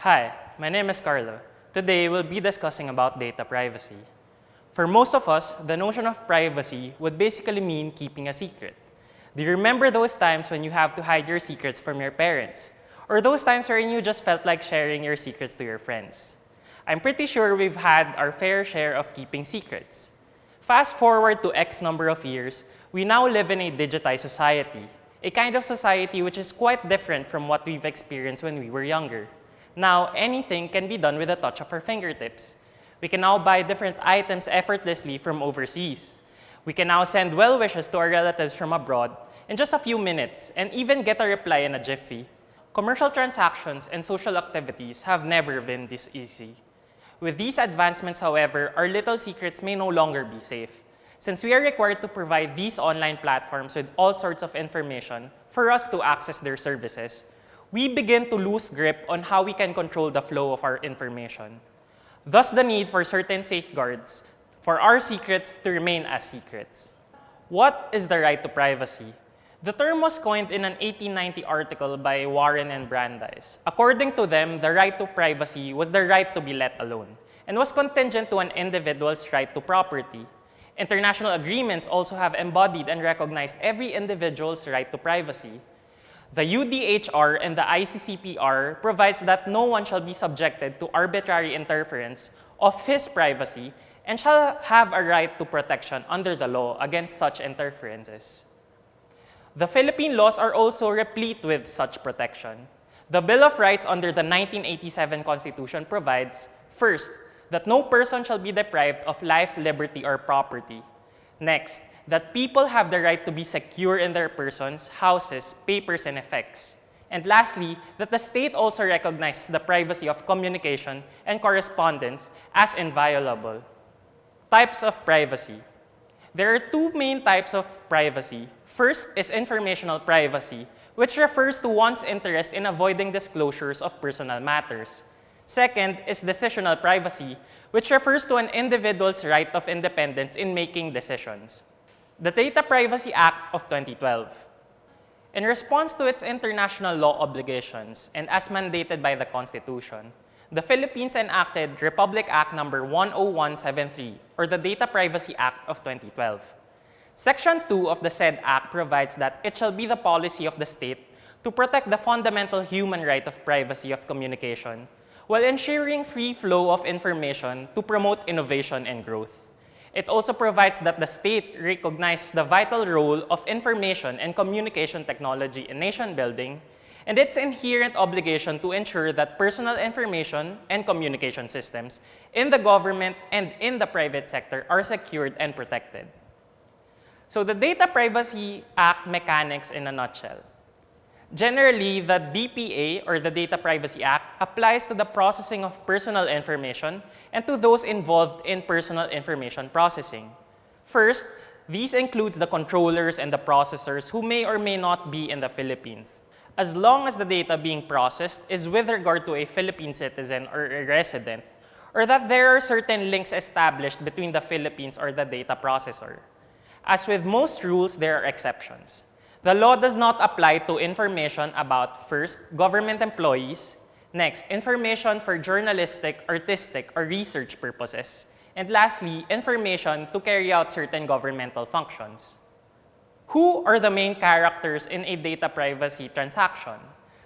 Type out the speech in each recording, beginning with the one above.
Hi, my name is Carlo. Today we'll be discussing about data privacy. For most of us, the notion of privacy would basically mean keeping a secret. Do you remember those times when you have to hide your secrets from your parents? Or those times wherein you just felt like sharing your secrets to your friends? I'm pretty sure we've had our fair share of keeping secrets. Fast forward to X number of years, we now live in a digitized society, a kind of society which is quite different from what we've experienced when we were younger. Now, anything can be done with a touch of our fingertips. We can now buy different items effortlessly from overseas. We can now send well wishes to our relatives from abroad in just a few minutes and even get a reply in a jiffy. Commercial transactions and social activities have never been this easy. With these advancements, however, our little secrets may no longer be safe, since we are required to provide these online platforms with all sorts of information for us to access their services. We begin to lose grip on how we can control the flow of our information. Thus, the need for certain safeguards for our secrets to remain as secrets. What is the right to privacy? The term was coined in an 1890 article by Warren and Brandeis. According to them, the right to privacy was the right to be let alone and was contingent to an individual's right to property. International agreements also have embodied and recognized every individual's right to privacy. The UDHR and the ICCPR provides that no one shall be subjected to arbitrary interference of his privacy and shall have a right to protection under the law against such interferences. The Philippine laws are also replete with such protection. The Bill of Rights under the 1987 Constitution provides, first, that no person shall be deprived of life, liberty, or property. Next, that people have the right to be secure in their persons, houses, papers, and effects. And lastly, that the state also recognizes the privacy of communication and correspondence as inviolable. Types of privacy. There are two main types of privacy. First is informational privacy, which refers to one's interest in avoiding disclosures of personal matters. Second is decisional privacy, which refers to an individual's right of independence in making decisions. The Data Privacy Act of 2012. In response to its international law obligations and as mandated by the Constitution, the Philippines enacted Republic Act No. 10173 or the Data Privacy Act of 2012. Section 2 of the said act provides that it shall be the policy of the state to protect the fundamental human right of privacy of communication while ensuring free flow of information to promote innovation and growth. It also provides that the state recognizes the vital role of information and communication technology in nation building and its inherent obligation to ensure that personal information and communication systems in the government and in the private sector are secured and protected. So the Data Privacy Act mechanics in a nutshell. Generally, the DPA or the Data Privacy Act applies to the processing of personal information and to those involved in personal information processing. First, these includes the controllers and the processors who may or may not be in the Philippines, as long as the data being processed is with regard to a Philippine citizen or a resident, or that there are certain links established between the Philippines or the data processor. As with most rules, there are exceptions. The law does not apply to information about, first, government employees, next, information for journalistic, artistic, or research purposes, and lastly, information to carry out certain governmental functions. Who are the main characters in a data privacy transaction?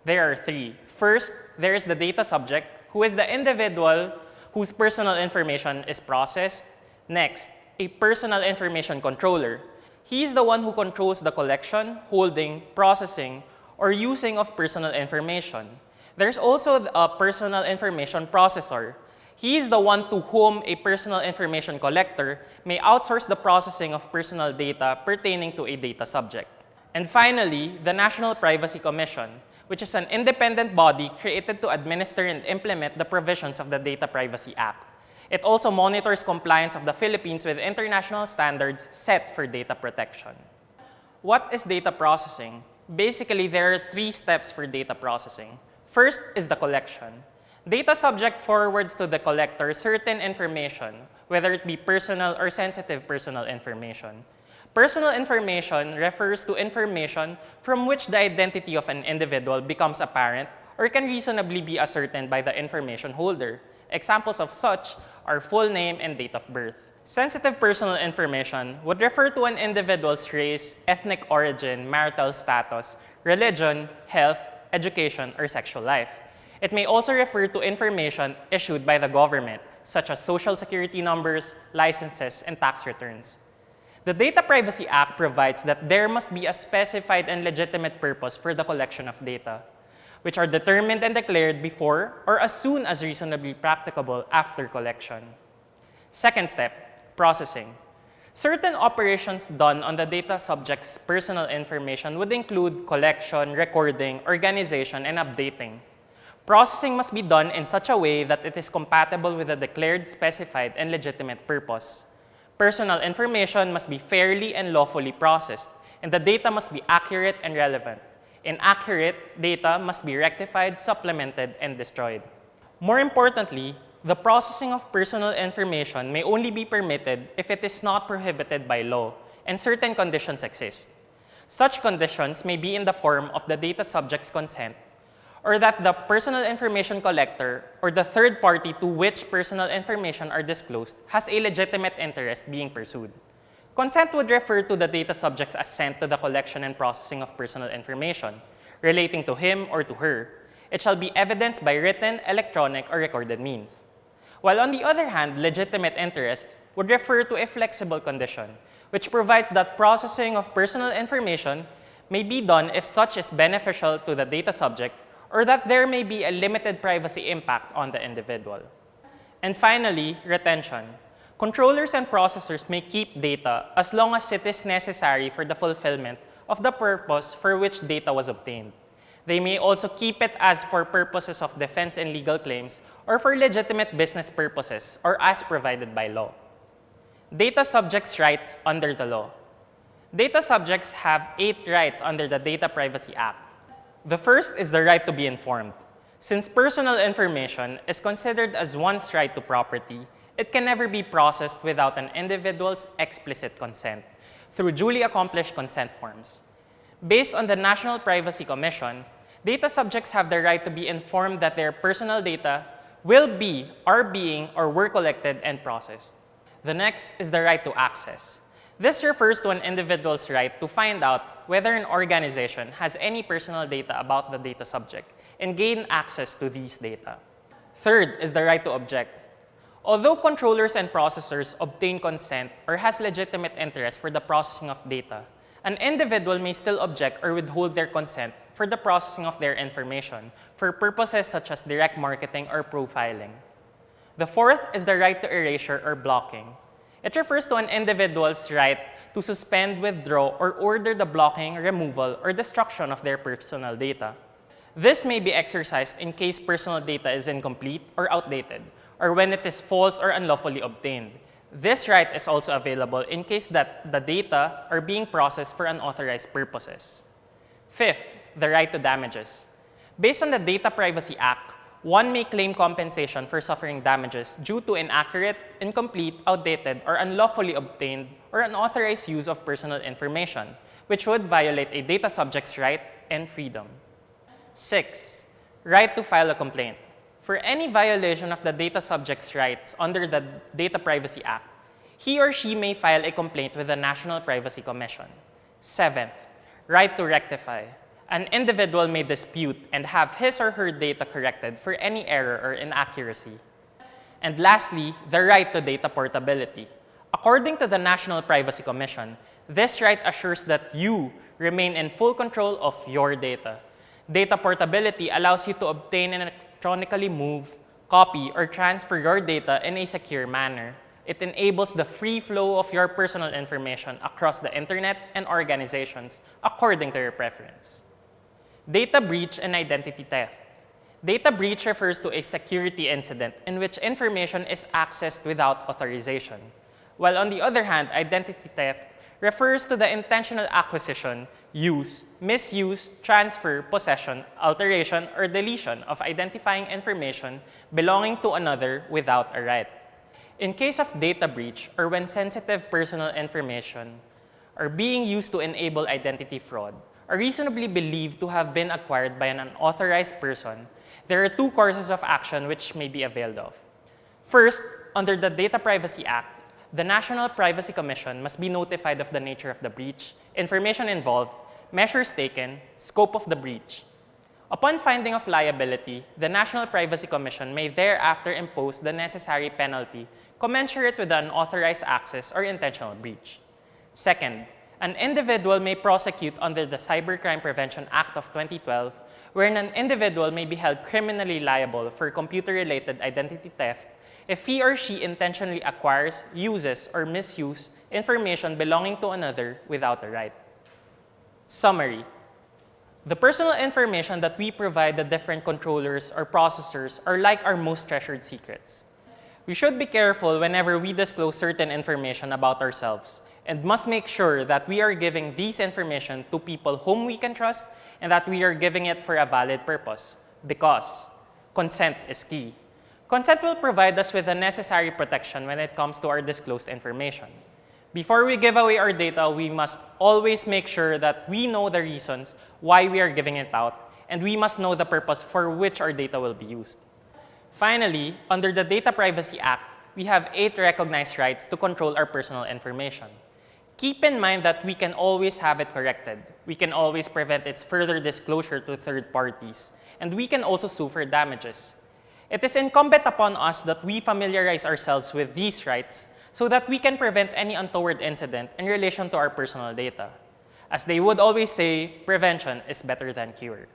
There are three. First, there is the data subject, who is the individual whose personal information is processed. Next, a personal information controller. He is the one who controls the collection, holding, processing, or using of personal information. There's also a personal information processor. He is the one to whom a personal information collector may outsource the processing of personal data pertaining to a data subject. And finally, the National Privacy Commission, which is an independent body created to administer and implement the provisions of the Data Privacy Act. It also monitors compliance of the Philippines with international standards set for data protection. What is data processing? Basically, there are three steps for data processing. First is the collection. Data subject forwards to the collector certain information, whether it be personal or sensitive personal information. Personal information refers to information from which the identity of an individual becomes apparent or can reasonably be ascertained by the information holder. Examples of such are full name and date of birth. Sensitive personal information would refer to an individual's race, ethnic origin, marital status, religion, health, education, or sexual life. It may also refer to information issued by the government, such as social security numbers, licenses, and tax returns. The Data Privacy Act provides that there must be a specified and legitimate purpose for the collection of data, which are determined and declared before or as soon as reasonably practicable after collection. Second step, processing. Certain operations done on the data subject's personal information would include collection, recording, organization, and updating. Processing must be done in such a way that it is compatible with the declared, specified, and legitimate purpose. Personal information must be fairly and lawfully processed, and the data must be accurate and relevant. Inaccurate data must be rectified, supplemented, and destroyed. More importantly, the processing of personal information may only be permitted if it is not prohibited by law, and certain conditions exist. Such conditions may be in the form of the data subject's consent, or that the personal information collector or the third party to which personal information are disclosed has a legitimate interest being pursued. Consent would refer to the data subject's assent to the collection and processing of personal information relating to him or to her. It shall be evidenced by written, electronic, or recorded means. While on the other hand, legitimate interest would refer to a flexible condition, which provides that processing of personal information may be done if such is beneficial to the data subject or that there may be a limited privacy impact on the individual. And finally, retention. Controllers and processors may keep data as long as it is necessary for the fulfillment of the purpose for which data was obtained. They may also keep it as for purposes of defense and legal claims or for legitimate business purposes or as provided by law. Data subjects' rights under the law. Data subjects have 8 rights under the Data Privacy Act. The first is the right to be informed. Since personal information is considered as one's right to property, it can never be processed without an individual's explicit consent through duly accomplished consent forms. Based on the National Privacy Commission, data subjects have the right to be informed that their personal data will be, are being, or were collected and processed. The next is the right to access. This refers to an individual's right to find out whether an organization has any personal data about the data subject and gain access to these data. Third is the right to object. Although controllers and processors obtain consent or has legitimate interest for the processing of data, an individual may still object or withhold their consent for the processing of their information for purposes such as direct marketing or profiling. The fourth is the right to erasure or blocking. It refers to an individual's right to suspend, withdraw, or order the blocking, removal, or destruction of their personal data. This may be exercised in case personal data is incomplete or outdated, or when it is false or unlawfully obtained. This right is also available in case that the data are being processed for unauthorized purposes. Fifth, the right to damages. Based on the Data Privacy Act, one may claim compensation for suffering damages due to inaccurate, incomplete, outdated, or unlawfully obtained or unauthorized use of personal information, which would violate a data subject's right and freedom. 6. Right to file a complaint. For any violation of the data subject's rights under the Data Privacy Act, he or she may file a complaint with the National Privacy Commission. 7th, right to rectify. An individual may dispute and have his or her data corrected for any error or inaccuracy. And lastly, the right to data portability. According to the National Privacy Commission, this right assures that you remain in full control of your data. Data portability allows you to obtain and electronically move, copy, or transfer your data in a secure manner. It enables the free flow of your personal information across the internet and organizations according to your preference. Data breach and identity theft. Data breach refers to a security incident in which information is accessed without authorization, while on the other hand, identity theft refers to the intentional acquisition, use, misuse, transfer, possession, alteration, or deletion of identifying information belonging to another without a right. In case of data breach, or when sensitive personal information are being used to enable identity fraud, are reasonably believed to have been acquired by an unauthorized person, there are two courses of action which may be availed of. First, under the Data Privacy Act, the National Privacy Commission must be notified of the nature of the breach, information involved, measures taken, scope of the breach. Upon finding of liability, the National Privacy Commission may thereafter impose the necessary penalty commensurate with the unauthorized access or intentional breach. Second, an individual may prosecute under the Cybercrime Prevention Act of 2012, wherein an individual may be held criminally liable for computer-related identity theft if he or she intentionally acquires, uses, or misuses information belonging to another without a right. Summary. The personal information that we provide the different controllers or processors are like our most treasured secrets. We should be careful whenever we disclose certain information about ourselves and must make sure that we are giving these information to people whom we can trust and that we are giving it for a valid purpose, because consent is key. Consent will provide us with the necessary protection when it comes to our disclosed information. Before we give away our data, we must always make sure that we know the reasons why we are giving it out, and we must know the purpose for which our data will be used. Finally, under the Data Privacy Act, we have 8 recognized rights to control our personal information. Keep in mind that we can always have it corrected. We can always prevent its further disclosure to third parties, and we can also sue for damages. It is incumbent upon us that we familiarize ourselves with these rights so that we can prevent any untoward incident in relation to our personal data. As they would always say, prevention is better than cure.